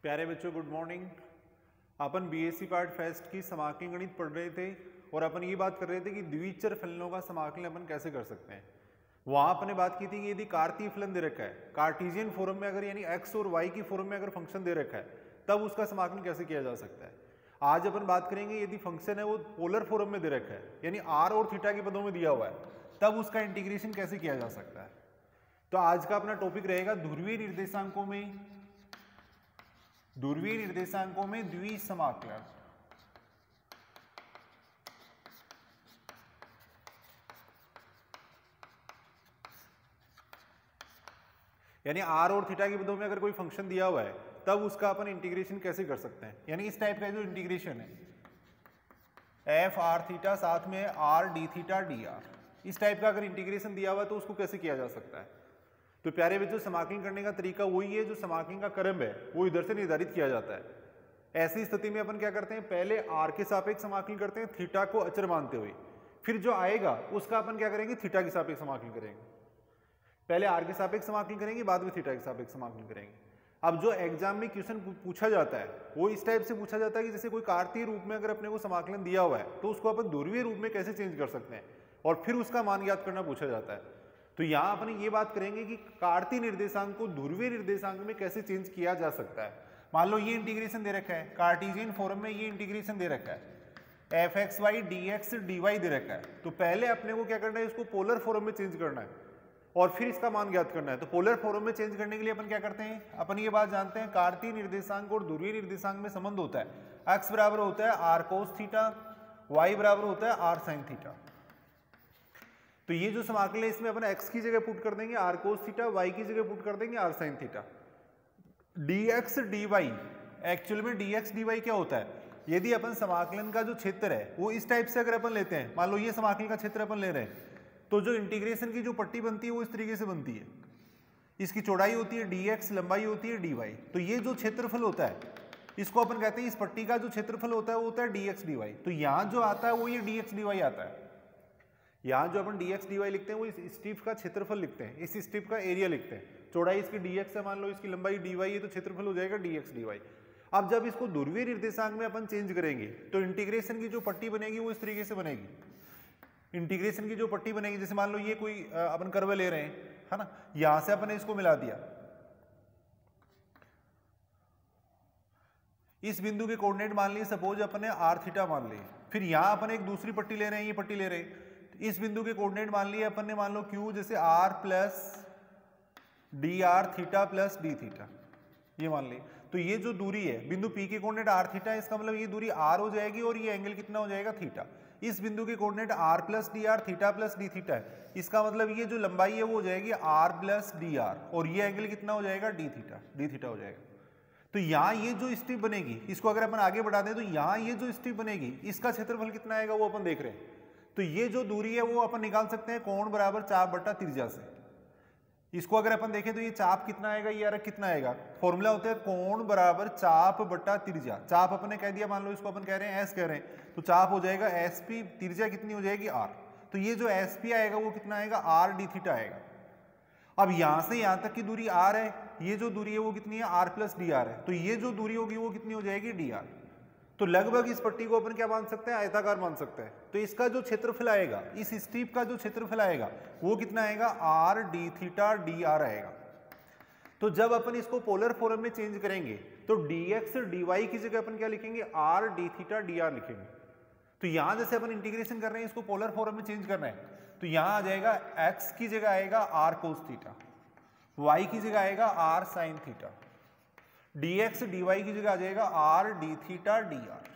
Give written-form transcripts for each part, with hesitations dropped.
प्यारे बच्चों good morning. अपन BSc part fest की समाकलन गणित पढ़ रहे थे और अपन ये बात कर रहे थे कि द्विचर फलनों का समाकलन अपन कैसे कर सकते हैं। वहां अपने बात की थी कि यदि कार्तीय फलन दे रखा है कार्टेशियन फॉर्म में, अगर यानी एक्स और वाई की फॉर्म में अगर फंक्शन दे रखा है तब उसका समाकलन कैसे किया जा सकता है। आज अपन बात करेंगे यदि फंक्शन है वो पोलर फॉर्म में दे रखा है यानी आर और थीटा के पदों में दिया हुआ है तब उसका इंटीग्रेशन कैसे किया जा सकता है। तो आज का अपना टॉपिक रहेगा ध्रुवीय निर्देशांकों में द्विसमाकलन। यानी आर और थीटा के पदों में अगर कोई फंक्शन दिया हुआ है तब उसका अपन इंटीग्रेशन कैसे कर सकते हैं। यानी इस टाइप का जो इंटीग्रेशन है एफ आर थीटा साथ में are d theta d are, इस टाइप का अगर इंटीग्रेशन दिया हुआ है तो उसको कैसे किया जा सकता है। तो प्यारे बच्चों समाकलन करने का तरीका वही है, जो समाकलन का क्रम है वो इधर से निर्धारित किया जाता है। ऐसी स्थिति में अपन क्या करते हैं, पहले आर के सापेक्ष समाकलन करते हैं थीटा को अचर मानते हुए, फिर जो आएगा उसका अपन क्या करेंगे थीटा के सापेक्ष समाकलन करेंगे। पहले आर के सापेक्ष समाकलन करेंगे बाद में थीटा के सापेक्ष समाकलन करेंगे। अब जो एग्जाम में क्वेश्चन पूछा जाता है वो इस टाइप से पूछा जाता है कि जैसे कोई कार्तीय रूप में अगर अपने को समाकलन दिया हुआ है तो उसको अपन ध्रुवीय रूप में कैसे चेंज कर सकते हैं और फिर उसका मान ज्ञात करना पूछा जाता है। तो यहां अपन ये बात करेंगे कि कार्तीय निर्देशांक को ध्रुवीय निर्देशांक में कैसे चेंज किया जा सकता है। मान लो ये इंटीग्रेशन दे रखा है कार्टेशियन फॉर्म में, ये इंटीग्रेशन दे रखा है f x y d x d y दे रखा है। तो पहले अपने को क्या करना है, इसको पोलर फॉर्म में चेंज करना है और फिर इसका मान ज्ञात करना है। तो पोलर फॉर्म में चेंज करने के लिए अपन क्या करते हैं, अपन ये बात जानते हैं कार्तीय निर्देशांक और ध्रुवीय निर्देशांक में संबंध होता है एक्स बराबर होता है आर कोस थीटा, वाई बराबर होता है आर साइन थीटा। तो ये जो समाकलन है इसमें अपन x की जगह पुट कर देंगे आर कोस थीटा, y की जगह पुट कर देंगे r sine theta. dx dy, actual में dx dy क्या होता है, यदि अपन समाकलन का जो क्षेत्र है वो इस टाइप से अगर अपन लेते हैं, मान लो ये समाकलन का क्षेत्र अपन ले रहे हैं तो जो इंटीग्रेशन की जो पट्टी बनती है वो इस तरीके से बनती है, इसकी चौड़ाई होती है dx, लंबाई होती है dy। तो ये जो क्षेत्रफल होता है इसको अपन कहते हैं, इस पट्टी का जो क्षेत्रफल होता है वो होता है dx dy। तो यहां जो आता है वो ये dx dy आता है। यहाँ जो अपन dx dy लिखते हैं वो इस स्ट्रिप का क्षेत्रफल लिखते हैं, इस स्ट्रिप का एरिया लिखते हैं। चौड़ाई इसकी dx है, मान लो इसकी लंबाई dy है तो क्षेत्रफल हो जाएगा dx dy। अब जब इसको ध्रुवीय निर्देशांक में अपन चेंज करेंगे तो इंटीग्रेशन की जो पट्टी बनेगी वो इस तरीके से बनेगी। इंटीग्रेशन की जो पट्टी बनेगी, जैसे मान लो ये कोई अपन कर्व ले रहे हैं है ना, यहां से अपन इसको मिला दिया, इस बिंदु के कोऑर्डिनेट मान लिए सपोज अपने आर थीटा मान लिए, फिर यहां अपन एक दूसरी पट्टी ले रहे हैं, ये पट्टी ले रहे हैं, इस बिंदु के कोऑर्डिनेट मान लिए अपन ने, मान लो क्यू, जैसे r plus d r theta plus d theta, ये मान ली। तो ये जो दूरी है बिंदु पी के कोऑर्डिनेट आर थीटा है, इसका मतलब ये दूरी आर हो जाएगी और ये एंगल कितना हो जाएगा थीटा। इस बिंदु के coordinate r plus d r theta plus d theta है, इसका मतलब ये जो लंबाई है वो हो जाएगी आर प्लस डी आर और ये एंगल कितना हो जाएगा डी थीटा हो जाएगा। तो यहाँ ये जो स्ट्रिप बनेगी, इसको अगर अपन आगे बढ़ा दें तो यहाँ ये जो स्ट्रिप बनेगी इसका क्षेत्रफल कितना आएगा वो अपन देख रहे हैं। तो ये जो दूरी है वो अपन निकाल सकते हैं कोण बराबर चाप बट्टा त्रिज्या से। इसको अगर अपन देखें तो ये चाप कितना आएगा, ये आरेख कितना आएगा, फॉर्मूला होता है कोण बराबर चाप बट्टा त्रिज्या। चाप अपने कह दिया, मान लो इसको अपन कह रहे हैं एस कह रहे हैं, तो चाप हो जाएगा एस पी, त्रिज्या कितनी हो जाएगी आर। तो ये जो एस पी आएगा वो कितना आएगा आर डी थीटा आएगा। अब यहां से यहां तक की दूरी आर है, ये जो दूरी है वो कितनी है आर प्लस डी आर है, तो ये जो दूरी होगी वो कितनी हो जाएगी डी आर। तो लगभग इस पट्टी को अपन क्या मान सकते हैं, आयताकार मान सकते हैं। तो इसका जो क्षेत्रफल आएगा, इस स्ट्रिप का जो क्षेत्रफल आएगा वो कितना आएगा r d theta d are आएगा। तो जब अपन इसको पोलर फॉर्म में चेंज करेंगे तो dx dy की जगह अपन क्या लिखेंगे are d theta d are लिखेंगे। तो यहां जैसे अपन इंटीग्रेशन कर रहे हैं इसको पोलर फॉर्म में चेंज करना है, तो यहां आ जाएगा x की जगह आएगा आर कोस थीटा, y की जगह आएगा r sine theta, dx dy की जगह आ जाएगा r d theta d r.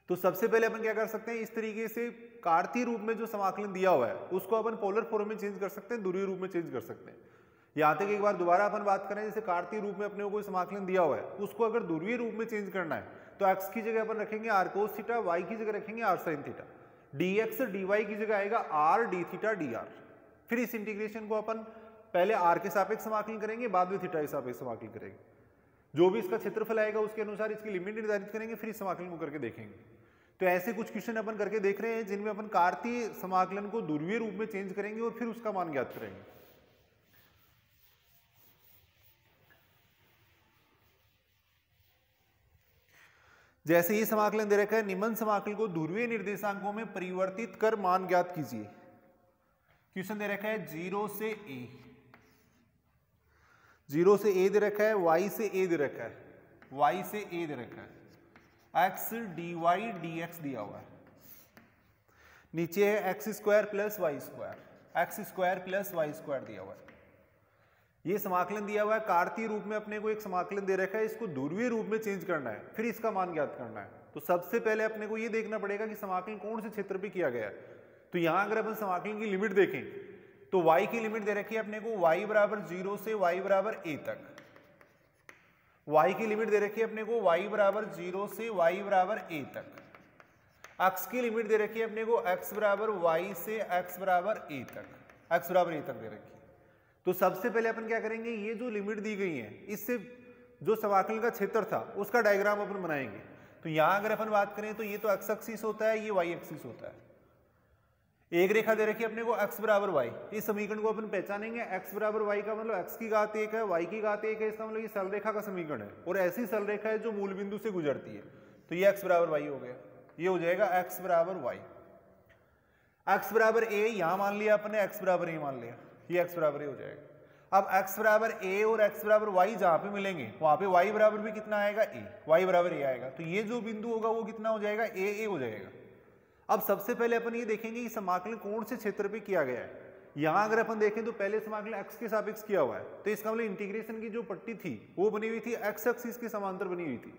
तो सबसे पहले अपन क्या कर सकते हैं, इस तरीके से कार्तीय रूप में जो समाकलन दिया हुआ है उसको अपन पोलर फॉर्म में चेंज कर सकते हैं, ध्रुवीय रूप में चेंज कर सकते हैं। यहां तक एक बार दोबारा अपन बात करें, जैसे कार्तीय रूप में अपने को कोई समाकलन दिया हुआ है उसको अगर ध्रुवीय रूप में चेंज करना है तो x की जगह अपन रखेंगे आर कोस थीटा, y की जगह रखेंगे r sine theta, dx dy की जगह आएगा r d theta d r. फिर इस इंटीग्रेशन को अपन पहले आर के सापेक्ष समाकलन करेंगे, बाद में थीटा के सापेक्ष समाकलन करेंगे, जो भी इसका क्षेत्रफल आएगा उसके अनुसार इसकी लिमिट निर्धारित करेंगे, फिर इस समाकलन को करके देखेंगे। तो ऐसे कुछ क्वेश्चन अपन करके देख रहे हैं जिनमें अपन कार्तीय समाकलन को ध्रुवीय रूप में चेंज करेंगे और फिर उसका मान ज्ञात करेंगे। जैसे ये समाकलन दे रखा है, निम्न समाकल को ध्रुवीय निर्देशांकों में परिवर्तित कर मान ज्ञात कीजिए। क्वेश्चन दे रखा है 0 से a, 0 से a दे रखा है, y से a दे रखा है, y से a दे रखा है, x dy dx दिया हुआ है, नीचे है x square plus y square, x square plus y square दिया हुआ है। ये समाकलन दिया हुआ है, कार्तीय रूप में अपने को एक समाकलन दे रखा है, इसको ध्रुवीय रूप में चेंज करना है, फिर इसका मान ज्ञात करना है। तो सबसे पहले अपने को ये देखना पड़ेगा कि समाकलन कौन से क्षेत्र पे किया गया है। तो यहां अगर अपन समाकलन की लिमिट देखें तो y की लिमिट दे रखी है अपने को y बराबर 0 से y बराबर a तक, y की लिमिट दे रखी है अपने को y बराबर 0 से y बराबर a तक, x की लिमिट दे रखी है अपने को x बराबर y से x बराबर a तक, x बराबर a तक दे रखी है। तो सबसे पहले अपन क्या करेंगे, ये जो लिमिट दी गई है इससे जो समाकलन का क्षेत्र था उसका डायग्राम अपन बनाएंगे। तो यहां अगर अपन बात करें तो ये तो x एक्सिस होता है, ये y एक्सिस होता है। एक रेखा दे रखी है अपने को x बराबर y, इस समीकरण को अपन पहचानेंगे, x बराबर y का मतलब x की घात 1 है, y की घात 1 है, इसका मतलब ये सरल रेखा का समीकरण है और ऐसी सरल रेखा है जो मूल बिंदु से गुजरती है। तो ये x बराबर y हो गया, ये हो जाएगा x बराबर y। x बराबर a यहां मान लिया अपने, x बराबर a मान लिया, ये x बराबर a हो जाएगा। अब x बराबर a और x बराबर y जहां पे मिलेंगे वहां पे y बराबर भी कितना आएगा, a, y बराबर a आएगा। तो ये जो बिंदु होगा वो कितना हो जाएगा, a हो जाएगा। अब सबसे पहले अपन ये देखेंगे कि समाकलन कौन से क्षेत्र पे किया गया है। यहां अगर अपन देखें तो पहले समाकलन x के सापेक्ष किया हुआ है, तो इसका मतलब इंटीग्रेशन की जो पट्टी थी वो बनी हुई थी x एक्सिस के समांतर बनी हुई थी,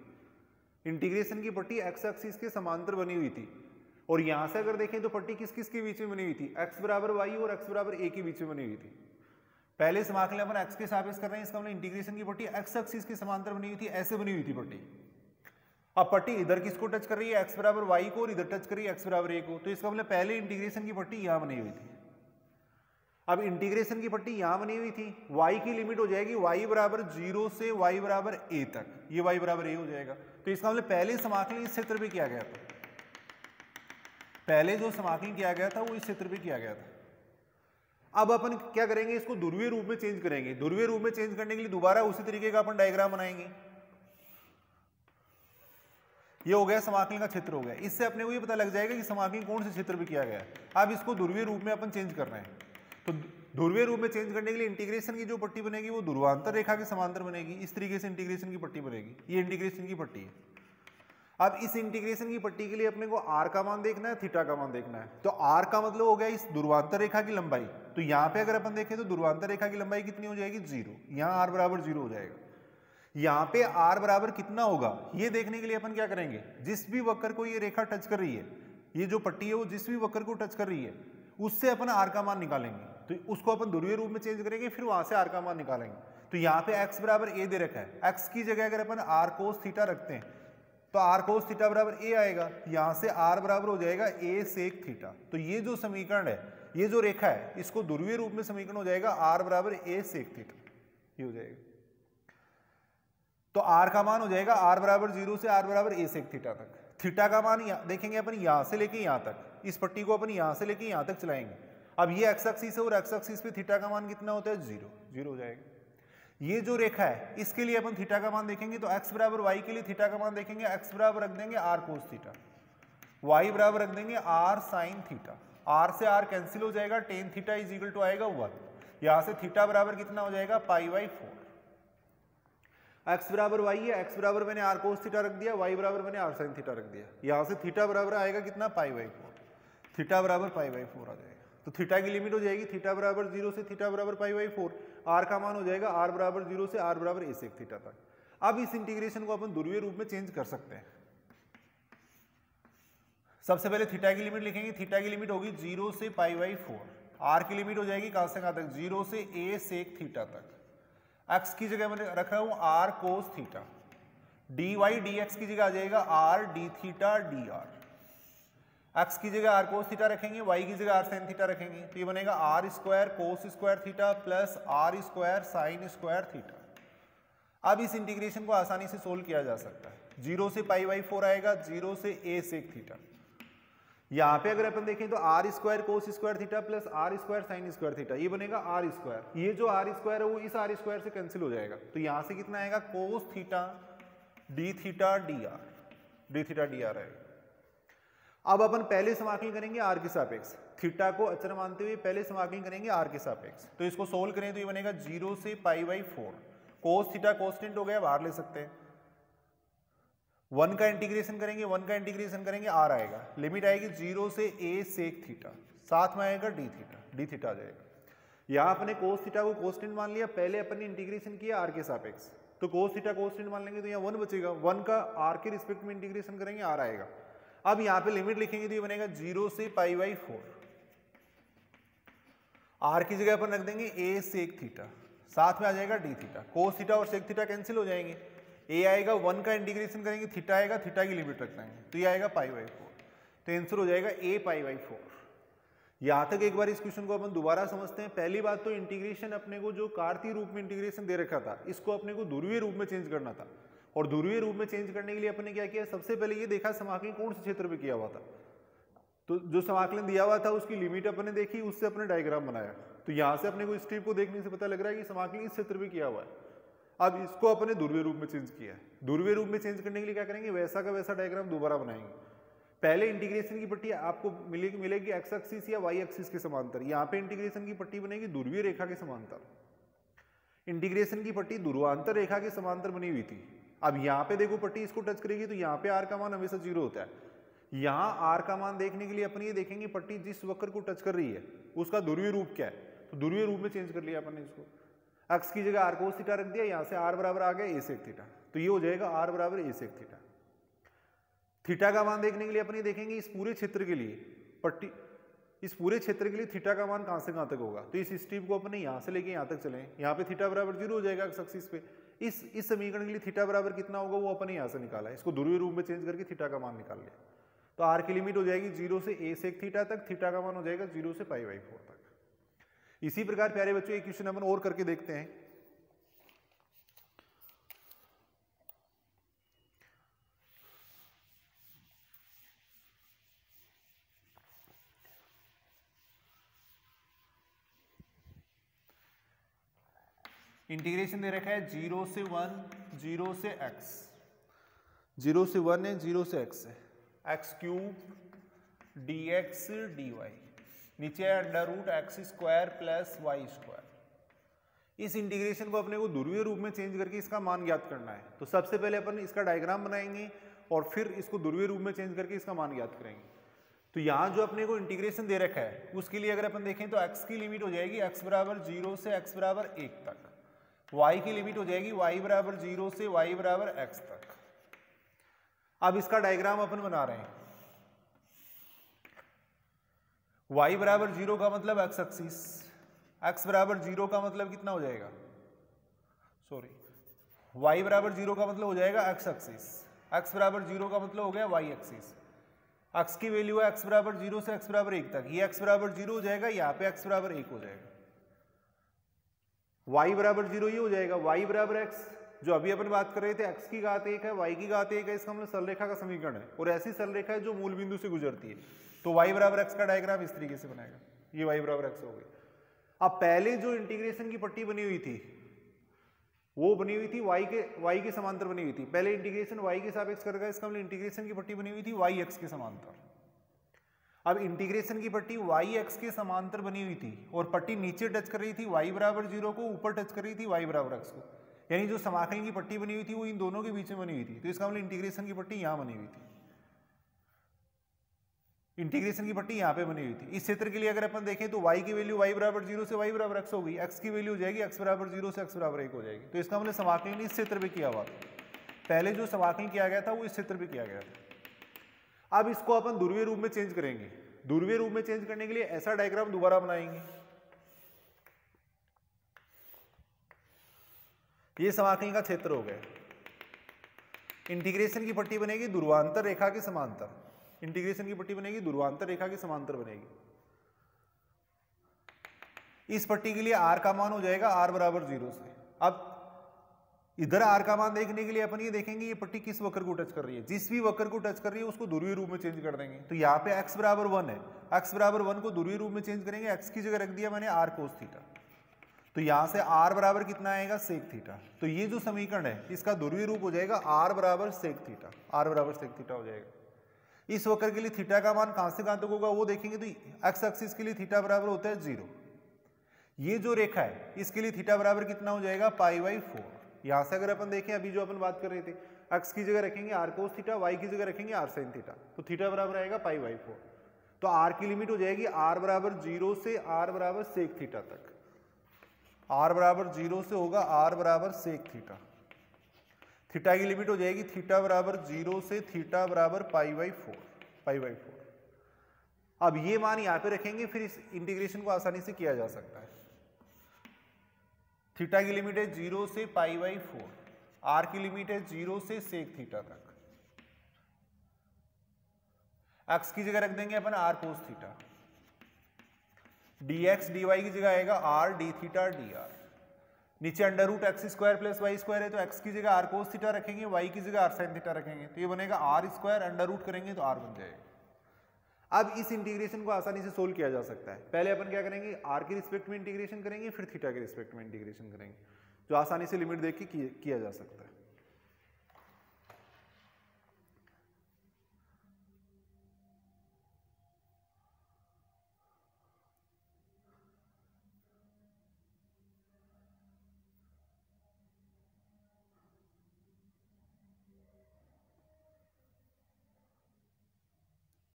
इंटीग्रेशन की पट्टी x एक्सिस के समांतर बनी हुई थी। और यहां से अगर देखें तो पट्टी किस किस के बीच में बनी हुई थी, x बराबर y और x बराबर a के बीच में बनी हुई थी। पहले समाकलन अपन x के सापेक्ष कर रहे हैं, इसका मतलब इंटीग्रेशन की पट्टी x एक्सिस के समांतर बनी हुई थी, ऐसे बनी हुई थी पट्टी। अब पट्टी इधर किसको टच कर रही है, x बराबर y को, और इधर टच कर रही है x बराबर a को। तो इसका मतलब पहले इंटीग्रेशन की पट्टी यहां बनी हुई थी। अब इंटीग्रेशन की पट्टी यहां बनी हुई थी, y की लिमिट हो जाएगी y बराबर 0 से y बराबर a तक, ये y बराबर a हो जाएगा। तो इसका मतलब पहले समाकलन इस क्षेत्र पे किया गया था, पहले जो समाकलन किया गया था वो इस क्षेत्र पे किया गया था। अब अपन क्या करेंगे, इसको ध्रुवीय रूप में चेंज करेंगे। ध्रुवीय रूप में चेंज करने के लिए दोबारा उसी तरीके का अपन डायग्राम बनाएंगे। ये हो गया समाकलन का क्षेत्र हो गया, इससे अपने को ये पता लग जाएगा कि समाकलन कौन से क्षेत्र पे किया गया है। अब इसको ध्रुवीय रूप में अपन चेंज कर रहे हैं। तो ध्रुवीय रूप में चेंज करने के लिए इंटीग्रेशन की जो पट्टी बनेगी वो ध्रुवांतर रेखा के समांतर बनेगी, इस तरीके से इंटीग्रेशन की पट्टी बनेगी। ये इंटीग्रेशन की पट्टी है। अब इस इंटीग्रेशन की पट्टी के लिए अपने को r का मान देखना है, थीटा का मान देखना है। तो r का मतलब हो गया इस ध्रुवांतर रेखा की लंबाई। तो यहाँ पे अगर अपन देखें तो ध्रुवांतर रेखा की लंबाई कितनी हो जाएगी, 0। यहाँ r बराबर 0 हो जाएगा। यहाँ पे r बराबर कितना होगा ये देखने के लिए अपन क्या करेंगे, जिस भी वक्र को ये रेखा टच कर रही है, ये जो पट्टी है वो जिस भी वक्र को टच कर रही है उससे अपन r का मान निकालेंगे। तो उसको अपन ध्रुवीय रूप में चेंज करेंगे, फिर वहां से r का मान निकालेंगे। तो यहाँ पे x बराबर a दे रखा है, x की जगह अगर अपन r कोस थीटा रखते हैं तो r कोस थीटा बराबर a आएगा। यहाँ से r बराबर हो जाएगा a सेक थीटा। तो ये जो समीकरण है, ये जो रेखा है, इसको ध्रुवीय रूप में समीकरण हो जाएगा r बराबर a सेक थीटा, ये हो जाएगा। तो r का मान हो जाएगा r बराबर 0 से r बराबर a सेक थीटा तक। थीटा का मान देखेंगे अपन यहाँ से लेके यहाँ तक, इस पट्टी को अपन यहाँ से लेके यहाँ तक चलाएंगे। अब ये x एक्सिस है और x एक्सिस पे थीटा का मान कितना होता है, 0 हो जाएगा। ये जो रेखा है इसके लिए अपन थीटा का मान देखेंगे तो x बराबर y के लिए थीटा का मान देखेंगे, x बराबर रख देंगे r कोस थीटा, y बराबर रख देंगे r साइन थीटा, r से r कैंसिल हो जाएगा, tan theta is equal to आएगा 1। यहाँ से थीटा बराबर कितना हो जाएगा, π/4। x बराबर y है, x बराबर मैंने r कोस थीटा रख दिया, y बराबर मैंने r साइन थीटा रख दिया। यहाँ से थीटा बराबर आएगा कितना, π/4। थीटा बराबर π/4 आ जाएगा। तो थीटा की लिमिट हो जाएगी थीटा बराबर 0 से थीटा बराबर π/4, r का मान हो जाएगा r बराबर 0 से r बराबर a सेक थीटा तक। अब इस इंटीग्रेशन को अपन ध्रुवीय रूप में चेंज कर सकते हैं। सबसे पहले थीटा की लिमिट लिखेंगे, थीटा की लिमिट होगी 0 से π/4, r की लिमिट हो जाएगी कहां से कहां तक, 0 से a सेक थीटा तक। x की जगह मैंने रख रहा हूं r cos theta, dy dx की जगह आ जाएगा r d theta dr। x की जगह r कोस थीटा रखेंगे, y की जगह r साइन थीटा रखेंगे, तो ये बनेगा r square cos square theta plus r square sine square theta. अब इस इंटीग्रेशन को आसानी से सोल्व किया जा सकता है। 0 से π/4 आएगा, 0 से a सेक थीटा। यहाँ पे अगर अपन देखें तो r square cos square theta plus r square sine square theta, ये बनेगा r स्क्वायर। ये जो r स्क्वायर है वो इस r स्क्वायर से कैंसिल हो जाएगा। तो यहाँ से कितना आएगा, cos theta d theta dr, D theta d are आएगा। अब अपन पहले समाकलन करेंगे आर के सापेक्ष, थीटा को अचर मानते हुए पहले समाकलन करेंगे आर के सापेक्ष। तो इसको सोल्व करें तो ये बनेगा 0 से π/4, कोस थीटा कांस्टेंट हो गया, बाहर ले सकते हैं। 1 का इंटीग्रेशन करेंगे, 1 का इंटीग्रेशन करेंगे, आर आएगा, लिमिट आएगी 0 से a सेक थीटा, साथ में आएगा डी थीटा आ जाएगा। यहाँ अपने कोस थीटा को कांस्टेंट मान लिया, पहले अपन ने इंटीग्रेशन किया आर के सापेक्ष, तो कोस थीटा कांस्टेंट मान लेंगे तो यहाँ 1 बचेगा, 1 का आर के रिस्पेक्ट में इंटीग्रेशन करेंगे, आर आएगा। अब यहाँ पे लिमिट लिखेंगे तो ये बनेगा 0 से π/4, आर की जगह अपन रख देंगे a सेक थीटा, साथ में आ जाएगा डी थीटा, कोस थीटा और सेक थीटा कैंसिल हो जाएंगे, a आएगा, 1 का इंटीग्रेशन करेंगे, थीटा आएगा, थीटा की लिमिट रख देंगे तो ये आएगा π/4, तो आंसर हो जाएगा a π/4। यहाँ तक एक बार इस क्वेश्चन को अपन दोबारा समझते हैं। पहली बात तो इंटीग्रेशन अपने को जो कार्तीय रूप में इंटीग्रेशन दे रखा था, इसको अपने को ध्रुवीय रूप में चेंज करना था, और ध्रुवीय रूप में चेंज करने के लिए अपने क्या किया, सबसे पहले ये देखा समाकलन कौन से क्षेत्र पे किया हुआ था, तो जो समाकलन दिया हुआ था उसकी लिमिट अपने देखी, उससे अपने डायग्राम बनाया। तो यहाँ से अपने को इस स्टेप को देखने से पता लग रहा है कि समाकलन इस क्षेत्र पे किया हुआ है। अब इसको अपने ध्रुवीय रूप में चेंज किया है, ध्रुवीय रूप में चेंज करने के लिए क्या करेंगे, वैसा का वैसा डायग्राम दोबारा बनाएंगे। पहले इंटीग्रेशन की पट्टी आपको मिलेगी एक्स एक्सिस या वाई एक्सिस के समांतर, यहाँ पे इंटीग्रेशन की पट्टी बनेगी ध्रुवीय रेखा के समांतर। इंटीग्रेशन की पट्टी ध्रुवांतर रेखा के समांतर बनी हुई थी। अब यहाँ पे देखो पट्टी इसको टच करेगी तो यहाँ पे आर का मान हमेशा 0 होता है। यहाँ आर का मान देखने के लिए अपन ये देखेंगे पट्टी जिस वक्र को टच कर रही है उसका ध्रुवीय रूप क्या है, तो ध्रुवीय रूप में चेंज कर लिया अपन ने इसको, एक्स की जगह आर कोस थीटा रख दिया, यहाँ से आर बराबर आ गया a सेक थीटा, तो ये हो जाएगा आर बराबर a सेक थीटा। थीटा का मान देखने के लिए अपन ये देखेंगे इस पूरे क्षेत्र के लिए पट्टी, इस पूरे क्षेत्र के लिए थीटा का मान कहाँ से कहाँ तक होगा, तो इस स्ट्रिप को अपने यहाँ से लेके यहाँ तक चलें, यहाँ पे थीटा बराबर 0 हो जाएगा एक्स एक्सिस पे। इस समीकरण के लिए थीटा बराबर कितना होगा वो अपने यहाँ से निकाला है, इसको ध्रुवीय रूप में चेंज करके थीटा का मान निकाल लिया। तो आर की लिमिट हो जाएगी 0 से a सेक थीटा तक, थीटा का मान हो जाएगा 0 से π/4 तक। इसी प्रकार प्यारे बच्चों एक क्वेश्चन अपन और करके देखते हैं। इंटीग्रेशन दे रखा है 0 से 1, 0 से x, 0 से 1 है, 0 से x है, x³ dx dy, नीचे है √x² प्लस y²। इस इंटीग्रेशन को अपने को ध्रुवीय रूप में चेंज करके इसका मान ज्ञात करना है। तो सबसे पहले अपन इसका डायग्राम बनाएंगे और फिर इसको ध्रुवीय रूप में चेंज करके इसका मान ज्ञात करेंगे। तो यहाँ जो अपने को इंटीग्रेशन दे रखा है उसके लिए अगर अपन देखें तो x की लिमिट हो जाएगी x बराबर 0 से x बराबर 1 तक, y की लिमिट हो जाएगी y बराबर 0 से y बराबर x तक। अब इसका डायग्राम अपन बना रहे हैं, y बराबर 0 का मतलब x एक्सिस, x बराबर 0 का मतलब कितना हो जाएगा, y बराबर 0 का मतलब हो जाएगा x एक्सिस, x बराबर 0 का मतलब हो गया y एक्सिस, x की वैल्यू है x बराबर 0 से x बराबर 1 तक, ये x बराबर 0 हो जाएगा, यहाँ पे x बराबर 1 हो जाएगा, y बराबर 0 ये हो जाएगा, y बराबर x, जो अभी अपन बात कर रहे थे x की घात 1 है, y की घात 1 है, इसका मतलब सरलरेखा का समीकरण है, और ऐसी सरलरेखा है जो मूल बिंदु से गुजरती है। तो y बराबर x का डायग्राम इस तरीके से बनेगा, ये y बराबर x हो गया। अब पहले जो इंटीग्रेशन की पट्टी बनी हुई थी वो बनी हुई थी y के समांतर बनी हुई थी, पहले इंटीग्रेशन y के सापेक्ष करेगा, इसका मतलब इंटीग्रेशन की पट्टी बनी हुई थी y x के समांतर। अब इंटीग्रेशन की पट्टी y x के समांतर बनी हुई थी और पट्टी नीचे टच कर रही थी y बराबर 0 को, ऊपर टच कर रही थी y बराबर x को, यानी जो समाकलन की पट्टी बनी हुई थी वो इन दोनों के बीच में बनी हुई थी। तो इसका मतलब इंटीग्रेशन की पट्टी यहाँ बनी हुई थी, इंटीग्रेशन की पट्टी यहाँ पे बनी हुई थी। इस क्षेत्र के लिए अगर अपन देखें तो y की वैल्यू y बराबर 0 से y बराबर x होगी, x की वैल्यू हो जाएगी x बराबर 0 से x बराबर 1 हो जाएगी। तो इसका मतलब समाकलन इस क्षेत्र पे किया हुआ था, पहले जो समाकलन किया गया था वो इस क्षेत्र पे किया गया था। अब इसको अपन ध्रुवीय रूप में चेंज करेंगे, ध्रुवीय रूप में चेंज करने के लिए ऐसा डायग्राम दोबारा बनाएंगे। ये समाकलन का क्षेत्र हो गया, इंटीग्रेशन की पट्टी बनेगी ध्रुवांतर रेखा के समांतर, इंटीग्रेशन की पट्टी बनेगी ध्रुवांतर रेखा के समांतर बनेगी। इस पट्टी के लिए r का मान हो जाएगा r बराबर 0 से। अब इधर r का मान देखने के लिए अपन ये देखेंगे ये पट्टी किस वक्र को टच कर रही है, जिस भी वक्र को टच कर रही है उसको ध्रुवीय रूप में चेंज कर देंगे। तो यहाँ पे x बराबर 1 है, x बराबर 1 को ध्रुवीय रूप में चेंज करेंगे, x की जगह रख दिया मैंने r कोस थीटा, तो यहां से r बराबर कितना आएगा सेक थीटा। तो ये जो समीकरण है इसका ध्रुवीय रूप हो जाएगा r बराबर सेक थीटा, r बराबर सेक थीटा हो जाएगा। इस वक्र के लिए थीटा का मान कहां से कहां तक होगा वो देखेंगे तो एक्स एक्सिस के लिए थीटा बराबर होता है 0। ये जो रेखा है इसके लिए थीटा बराबर कितना हो जाएगा π/4। यहां से अगर अपन देखें अभी जो अपन बात कर रहे थे एक्स की जगह रखेंगे r cos थीटा, y की जगह रखेंगे r sin थीटा, तो थीटा बराबर आएगा π/4। तो r की लिमिट हो जाएगी r बराबर 0 से r बराबर सेक थीटा तक, r बराबर 0 से होगा r बराबर सेक थीटा। थीटा की लिमिट हो जाएगी थीटा बराबर 0 से थीटा बराबर π/4। अब ये मान यहां पे रखेंगे, फिर इस इंटीग्रेशन को आसानी से किया जा सकता है। थीटा की लिमिट है 0 से π/4, r की लिमिट है 0 से सेक थीटा तक। x की जगह रख देंगे अपन r cos theta, dx dy की जगह आएगा r d थीटा dr। नीचे under root x square plus y square है तो x की जगह r cos थीटा रखेंगे, y की जगह r sin थीटा रखेंगे, तो ये बनेगा r स्क्वायर, अंडर रूट करेंगे तो r बन जाएगा। अब इस इंटीग्रेशन को आसानी से सोल्व किया जा सकता है। पहले अपन क्या करेंगे, r के रिस्पेक्ट में इंटीग्रेशन करेंगे, फिर थीटा के रिस्पेक्ट में इंटीग्रेशन करेंगे, जो आसानी से लिमिट देख के किया जा सकता है।